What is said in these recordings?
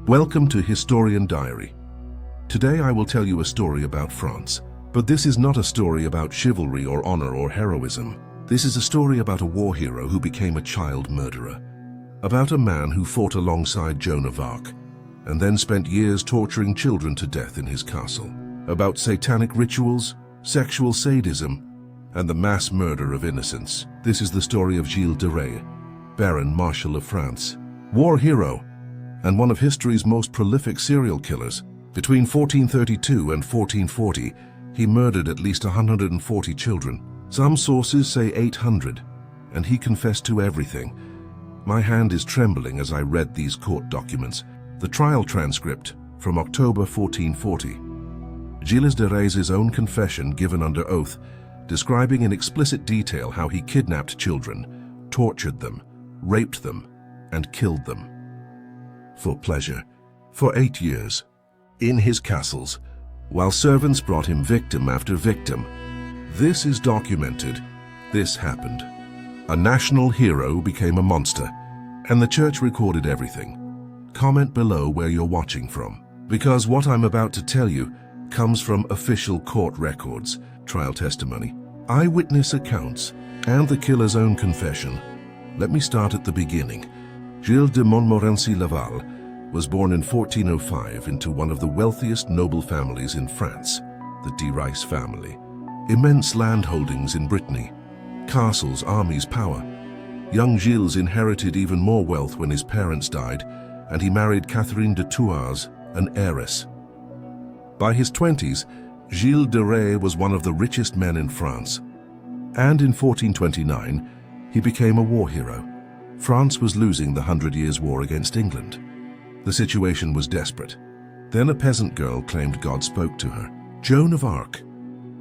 Welcome to Historian Diary. Today I will tell you a story about France. But this is not a story about chivalry or honor or heroism. This is a story about a war hero who became a child murderer. About a man who fought alongside Joan of Arc and then spent years torturing children to death in his castle. About satanic rituals, sexual sadism, and the mass murder of innocents. This is the story of Gilles de Rais, Baron Marshal of France, war hero, and one of history's most prolific serial killers. Between 1432 and 1440, he murdered at least 140 children. Some sources say 800, and he confessed to everything. My hand is trembling as I read these court documents. The trial transcript from October 1440. Gilles de Rais' own confession given under oath, describing in explicit detail how he kidnapped children, tortured them, raped them, and killed them. For pleasure, for 8 years, in his castles, while servants brought him victim after victim. This is documented. This happened. A national hero became a monster, and the church recorded everything. Comment below where you're watching from, because what I'm about to tell you comes from official court records, trial testimony, eyewitness accounts, and the killer's own confession. Let me start at the beginning. Gilles de Montmorency-Laval was born in 1405 into one of the wealthiest noble families in France, the de Rais family. Immense land holdings in Brittany, castles, armies, power. Young Gilles inherited even more wealth when his parents died, and he married Catherine de Thouars, an heiress. By his 20s, Gilles de Rais was one of the richest men in France, and in 1429, he became a war hero. France was losing the 100 Years' War against England. The situation was desperate. Then a peasant girl claimed God spoke to her, Joan of Arc.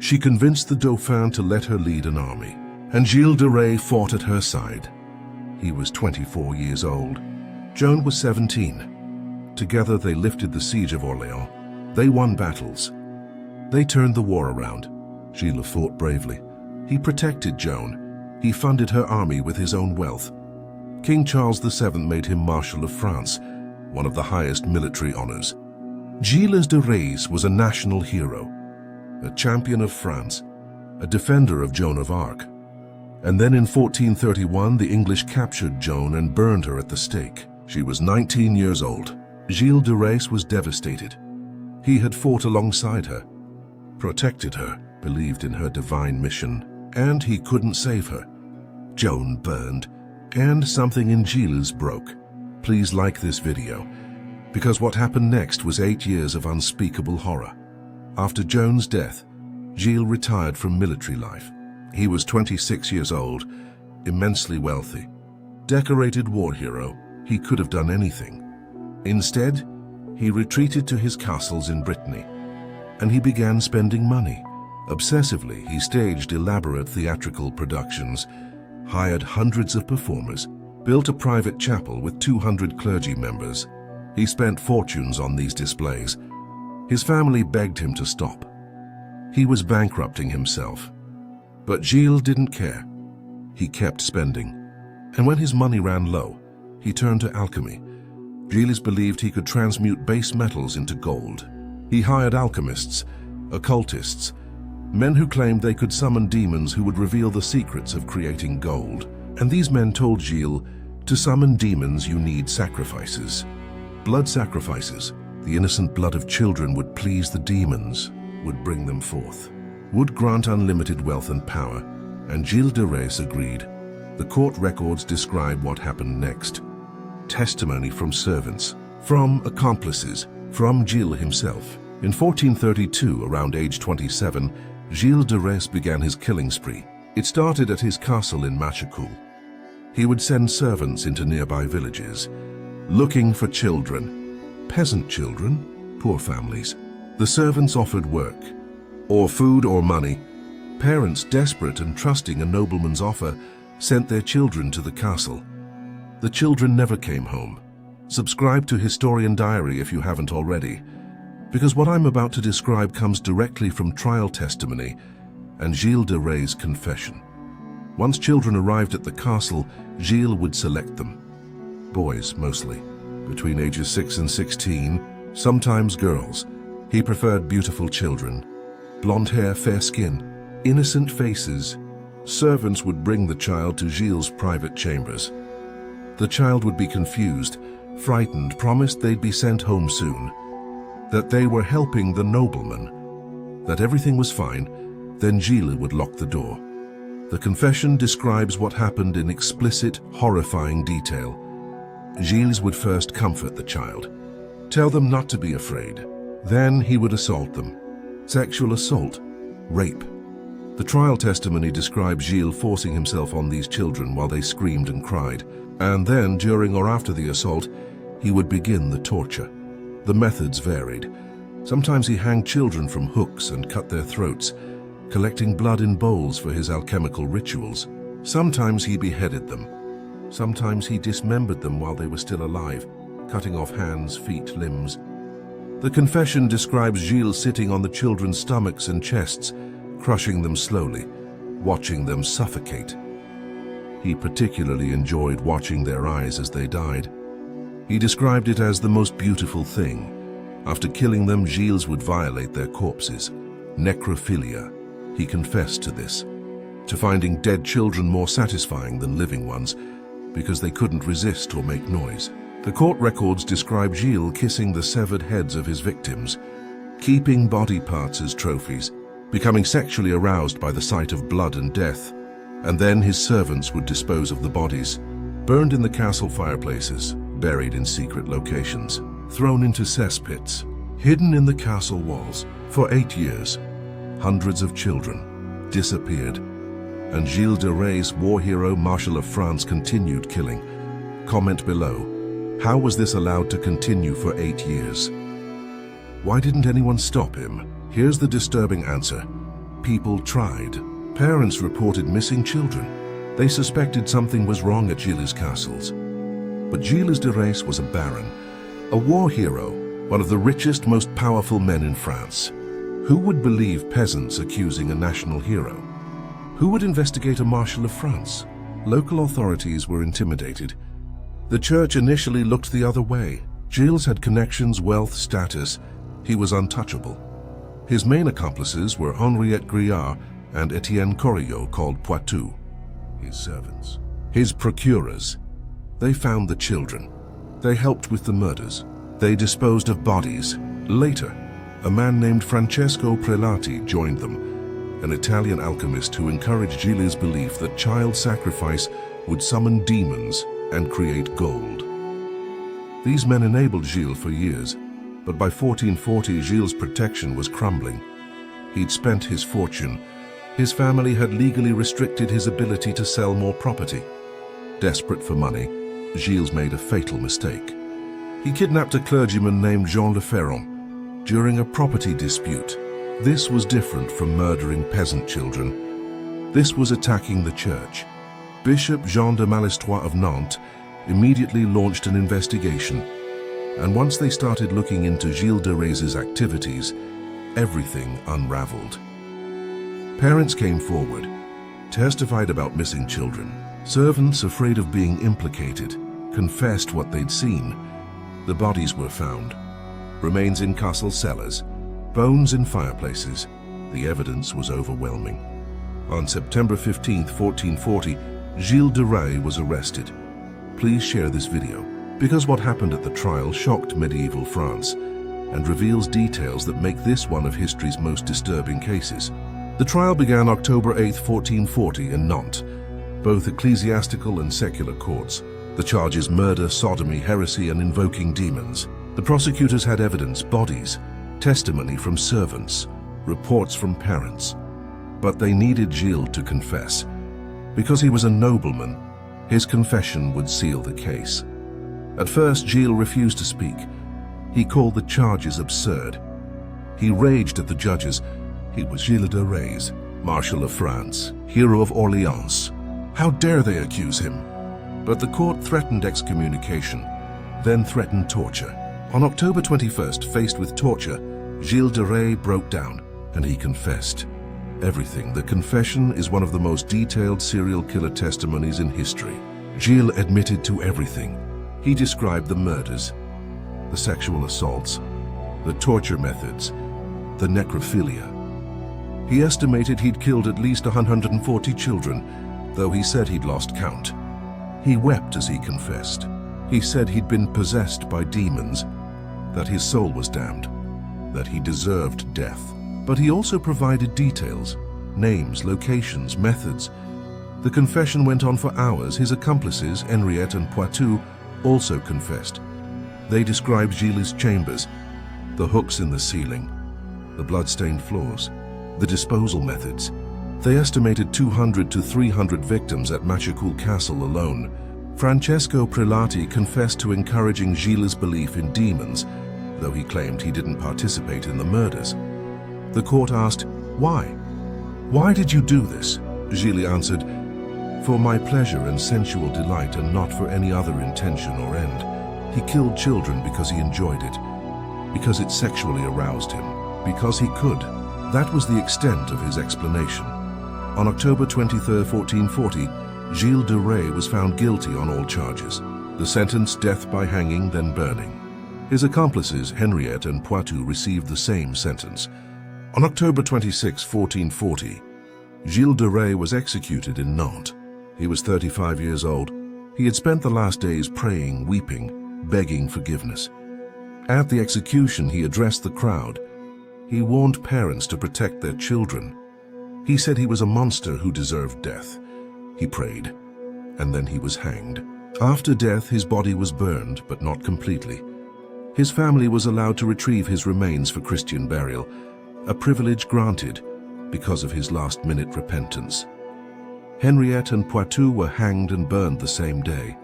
She convinced the Dauphin to let her lead an army, and Gilles de Rais fought at her side. He was 24 years old. Joan was 17. Together they lifted the Siege of Orléans. They won battles. They turned the war around. Gilles fought bravely. He protected Joan. He funded her army with his own wealth. King Charles VII made him Marshal of France, one of the highest military honors. Gilles de Rais was a national hero, a champion of France, a defender of Joan of Arc. And then in 1431, the English captured Joan and burned her at the stake. She was 19 years old. Gilles de Rais was devastated. He had fought alongside her, protected her, believed in her divine mission, and he couldn't save her. Joan burned, and something in Gilles broke. Please like this video, because what happened next was 8 years of unspeakable horror. After Joan's death, Gilles retired from military life. He was 26 years old, immensely wealthy. Decorated war hero, he could have done anything. Instead, he retreated to his castles in Brittany, and he began spending money. Obsessively, he staged elaborate theatrical productions, hired hundreds of performers, built a private chapel with 200 clergy members. He spent fortunes on these displays. His family begged him to stop. He was bankrupting himself. But Gilles didn't care. He kept spending. And when his money ran low, he turned to alchemy. Gilles believed he could transmute base metals into gold. He hired alchemists, occultists, men who claimed they could summon demons who would reveal the secrets of creating gold. And these men told Gilles, to summon demons you need sacrifices. Blood sacrifices. The innocent blood of children would please the demons, would bring them forth, would grant unlimited wealth and power, and Gilles de Rais agreed. The court records describe what happened next. Testimony from servants, from accomplices, from Gilles himself. In 1432, around age 27, Gilles de Rais began his killing spree. It started at his castle in Machecoul. He would send servants into nearby villages, looking for children, peasant children, poor families. The servants offered work, or food or money. Parents, desperate and trusting a nobleman's offer, sent their children to the castle. The children never came home. Subscribe to Historian Diary if you haven't already, because what I'm about to describe comes directly from trial testimony and Gilles de Rais' confession. Once children arrived at the castle, Gilles would select them. Boys, mostly, between ages 6 and 16, sometimes girls. He preferred beautiful children. Blonde hair, fair skin, innocent faces. Servants would bring the child to Gilles' private chambers. The child would be confused, frightened, promised they'd be sent home soon, that they were helping the nobleman, that everything was fine. Then Gilles would lock the door. The confession describes what happened in explicit, horrifying detail. Gilles would first comfort the child, tell them not to be afraid. Then he would assault them. Sexual assault, rape. The trial testimony describes Gilles forcing himself on these children while they screamed and cried. And then, during or after the assault, he would begin the torture. The methods varied. Sometimes he hanged children from hooks and cut their throats, collecting blood in bowls for his alchemical rituals. Sometimes he beheaded them. Sometimes he dismembered them while they were still alive, cutting off hands, feet, limbs. The confession describes Gilles sitting on the children's stomachs and chests, crushing them slowly, watching them suffocate. He particularly enjoyed watching their eyes as they died. He described it as the most beautiful thing. After killing them, Gilles would violate their corpses. Necrophilia. He confessed to this, to finding dead children more satisfying than living ones, because they couldn't resist or make noise. The court records describe Gilles kissing the severed heads of his victims, keeping body parts as trophies, becoming sexually aroused by the sight of blood and death, and then his servants would dispose of the bodies, burned in the castle fireplaces, buried in secret locations, thrown into cesspits, hidden in the castle walls. For 8 years, hundreds of children disappeared, and Gilles de Rais, war hero, Marshal of France, continued killing. Comment below. How was this allowed to continue for 8 years? Why didn't anyone stop him? Here's the disturbing answer. People tried. Parents reported missing children. They suspected something was wrong at Gilles' castles. But Gilles de Rais was a baron, a war hero, one of the richest, most powerful men in France. Who would believe peasants accusing a national hero? Who would investigate a Marshal of France? Local authorities were intimidated. The church initially looked the other way. Gilles had connections, wealth, status. He was untouchable. His main accomplices were Henriette Griard and Etienne Corriot, called Poitou, his servants. His procurers. They found the children. They helped with the murders. They disposed of bodies. Later, a man named Francesco Prelati joined them, an Italian alchemist who encouraged Gilles' belief that child sacrifice would summon demons and create gold. These men enabled Gilles for years, but by 1440 Gilles' protection was crumbling. He'd spent his fortune. His family had legally restricted his ability to sell more property. Desperate for money, Gilles made a fatal mistake. He kidnapped a clergyman named Jean Le Ferron during a property dispute. This was different from murdering peasant children. This was attacking the church. Bishop Jean de Malestroit of Nantes immediately launched an investigation, and once they started looking into Gilles de Rais' activities, everything unraveled. Parents came forward, testified about missing children. Servants, afraid of being implicated, confessed what they'd seen. The bodies were found. Remains in castle cellars, bones in fireplaces. The evidence was overwhelming. On September 15, 1440, Gilles de Rais was arrested. Please share this video, because what happened at the trial shocked medieval France and reveals details that make this one of history's most disturbing cases. The trial began October 8, 1440 in Nantes, both ecclesiastical and secular courts. The charges: murder, sodomy, heresy, and invoking demons. The prosecutors had evidence, bodies, testimony from servants, reports from parents. But they needed Gilles to confess. Because he was a nobleman, his confession would seal the case. At first, Gilles refused to speak. He called the charges absurd. He raged at the judges. He was Gilles de Rais, Marshal of France, hero of Orléans. How dare they accuse him? But the court threatened excommunication, then threatened torture. On October 21st, faced with torture, Gilles de Rais broke down, and he confessed everything. The confession is one of the most detailed serial killer testimonies in history. Gilles admitted to everything. He described the murders, the sexual assaults, the torture methods, the necrophilia. He estimated he'd killed at least 140 children, though he said he'd lost count. He wept as he confessed. He said he'd been possessed by demons, that his soul was damned, that he deserved death. But he also provided details, names, locations, methods. The confession went on for hours. His accomplices, Henriette and Poitou, also confessed. They described Gilles' chambers, the hooks in the ceiling, the blood-stained floors, the disposal methods. They estimated 200 to 300 victims at Machecoul Castle alone. Francesco Prelati confessed to encouraging Gilles' belief in demons, though he claimed he didn't participate in the murders. The court asked, "Why? Why did you do this?" Gilles answered, "For my pleasure and sensual delight, and not for any other intention or end. He killed children because he enjoyed it, because it sexually aroused him, because he could." That was the extent of his explanation. On October 23, 1440, Gilles de Rais was found guilty on all charges. The sentence, death by hanging, then burning. His accomplices, Henriette and Poitou, received the same sentence. On October 26, 1440, Gilles de Rais was executed in Nantes. He was 35 years old. He had spent the last days praying, weeping, begging forgiveness. At the execution, he addressed the crowd. He warned parents to protect their children. He said he was a monster who deserved death. He prayed, and then he was hanged. After death, his body was burned, but not completely. His family was allowed to retrieve his remains for Christian burial, a privilege granted because of his last-minute repentance. Henriette and Poitou were hanged and burned the same day.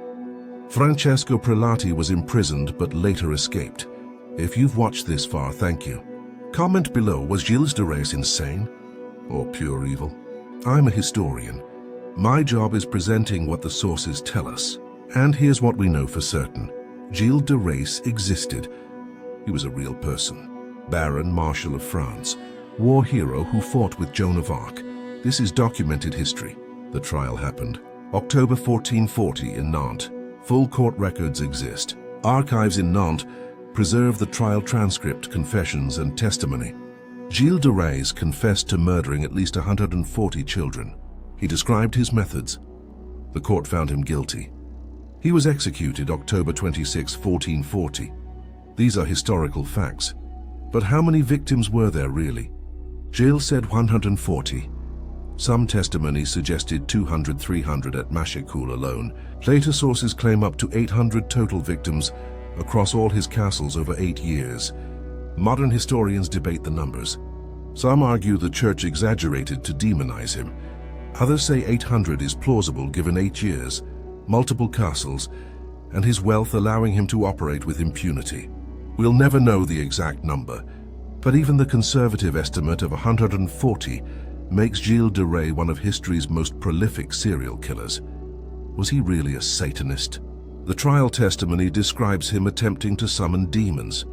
Francesco Prelati was imprisoned but later escaped. If you've watched this far, thank you. Comment below, was Gilles de Rais insane or pure evil? I'm a historian. My job is presenting what the sources tell us. And here's what we know for certain. Gilles de Rais existed. He was a real person. Baron, Marshal of France, war hero who fought with Joan of Arc. This is documented history. The trial happened October 1440 in Nantes. Full court records exist. Archives in Nantes preserve the trial transcript, confessions, and testimony. Gilles de Rais confessed to murdering at least 140 children. He described his methods. The court found him guilty. He was executed October 26, 1440. These are historical facts. But how many victims were there really? Gilles said 140. Some testimonies suggested 200, 300 at Machecoul alone. Later sources claim up to 800 total victims across all his castles over 8 years. Modern historians debate the numbers. Some argue the church exaggerated to demonize him. Others say 800 is plausible given 8 years, multiple castles, and his wealth allowing him to operate with impunity. We'll never know the exact number, but even the conservative estimate of 140 makes Gilles de Rais one of history's most prolific serial killers. Was he really a Satanist? The trial testimony describes him attempting to summon demons,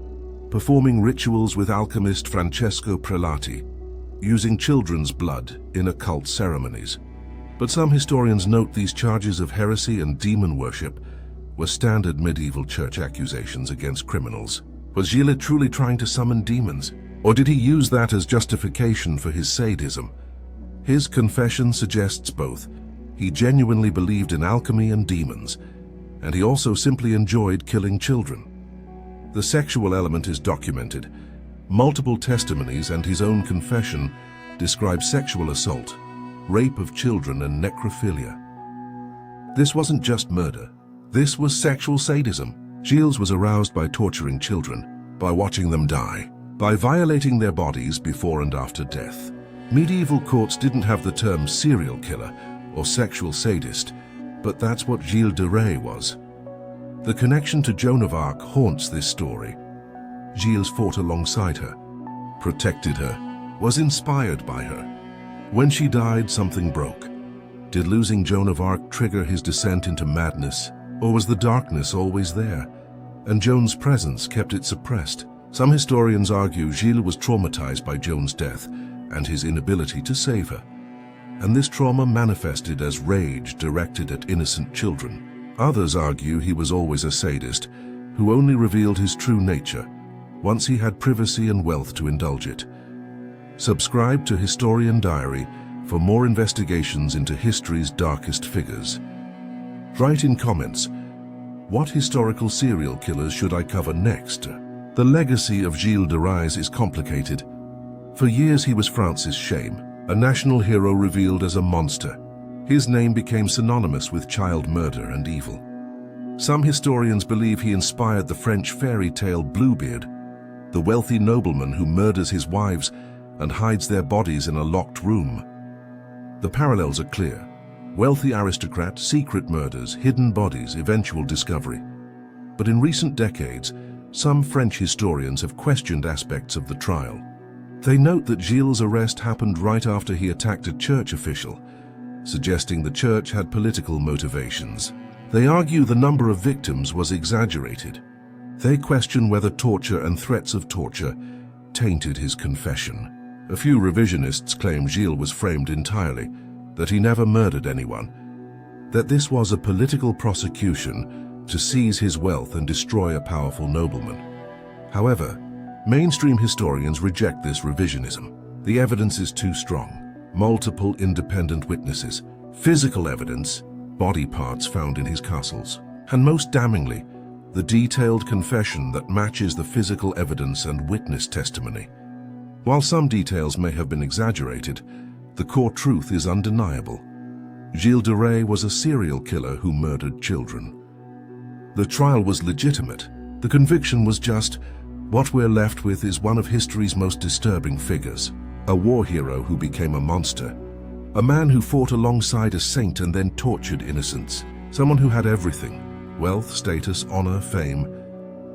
performing rituals with alchemist Francesco Prelati, using children's blood in occult ceremonies. But some historians note these charges of heresy and demon worship were standard medieval church accusations against criminals. Was Gilles truly trying to summon demons, or did he use that as justification for his sadism? His confession suggests both. He genuinely believed in alchemy and demons, and he also simply enjoyed killing children. The sexual element is documented. Multiple testimonies and his own confession describe sexual assault, rape of children, and necrophilia. This wasn't just murder. This was sexual sadism. Gilles was aroused by torturing children, by watching them die, by violating their bodies before and after death. Medieval courts didn't have the term serial killer or sexual sadist, but that's what Gilles de Rais was. The connection to Joan of Arc haunts this story. Gilles fought alongside her, protected her, was inspired by her. When she died, something broke. Did losing Joan of Arc trigger his descent into madness, or was the darkness always there, and Joan's presence kept it suppressed? Some historians argue Gilles was traumatized by Joan's death and his inability to save her, and this trauma manifested as rage directed at innocent children. Others argue he was always a sadist, who only revealed his true nature once he had privacy and wealth to indulge it. Subscribe to Historian Diary for more investigations into history's darkest figures. Write in comments, what historical serial killers should I cover next? The legacy of Gilles de Rais is complicated. For years he was France's shame, a national hero revealed as a monster. His name became synonymous with child murder and evil. Some historians believe he inspired the French fairy tale Bluebeard, the wealthy nobleman who murders his wives and hides their bodies in a locked room. The parallels are clear. Wealthy aristocrat, secret murders, hidden bodies, eventual discovery. But in recent decades, some French historians have questioned aspects of the trial. They note that Gilles' arrest happened right after he attacked a church official, suggesting the church had political motivations. They argue the number of victims was exaggerated. They question whether torture and threats of torture tainted his confession. A few revisionists claim Gilles was framed entirely, that he never murdered anyone, that this was a political prosecution to seize his wealth and destroy a powerful nobleman. However, mainstream historians reject this revisionism. The evidence is too strong. Multiple independent witnesses, physical evidence, body parts found in his castles, and most damningly, the detailed confession that matches the physical evidence and witness testimony. While some details may have been exaggerated, the core truth is undeniable. Gilles de Rais was a serial killer who murdered children. The trial was legitimate. The conviction was just. What we're left with is one of history's most disturbing figures, a war hero who became a monster, a man who fought alongside a saint and then tortured innocents, someone who had everything, wealth, status, honor, fame,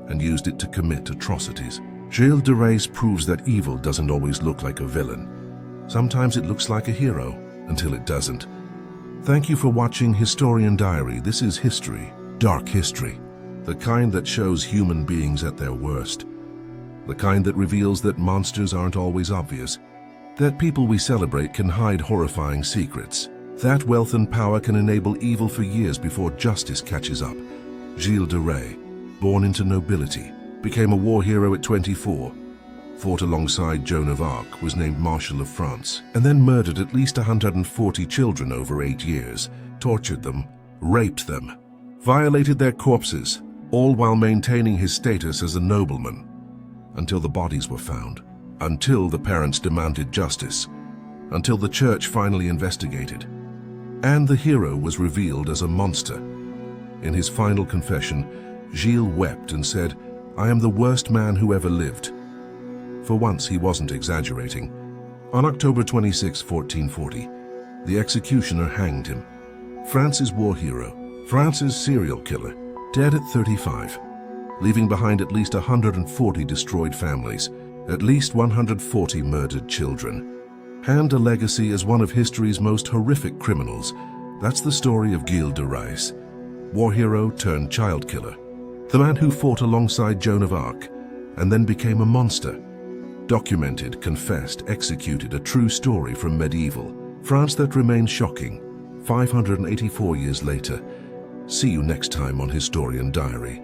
and used it to commit atrocities. Gilles de Rais proves that evil doesn't always look like a villain. Sometimes it looks like a hero, until it doesn't. Thank you for watching Historian Diary. This is history, dark history, the kind that shows human beings at their worst, the kind that reveals that monsters aren't always obvious, that people we celebrate can hide horrifying secrets, that wealth and power can enable evil for years before justice catches up. Gilles de Rais, born into nobility, became a war hero at 24, fought alongside Joan of Arc, was named Marshal of France, and then murdered at least 140 children over 8 years, tortured them, raped them, violated their corpses, all while maintaining his status as a nobleman, until the bodies were found, until the parents demanded justice, until the church finally investigated, and the hero was revealed as a monster. In his final confession, Gilles wept and said, "I am the worst man who ever lived." For once, he wasn't exaggerating. On October 26, 1440, the executioner hanged him. France's war hero, France's serial killer, dead at 35, leaving behind at least 140 destroyed families, at least 140 murdered children, and a legacy as one of history's most horrific criminals. That's the story of Gilles de Rais, war hero turned child killer, the man who fought alongside Joan of Arc and then became a monster. Documented, confessed, executed, a true story from medieval France that remains shocking 584 years later. See you next time on Historian Diary.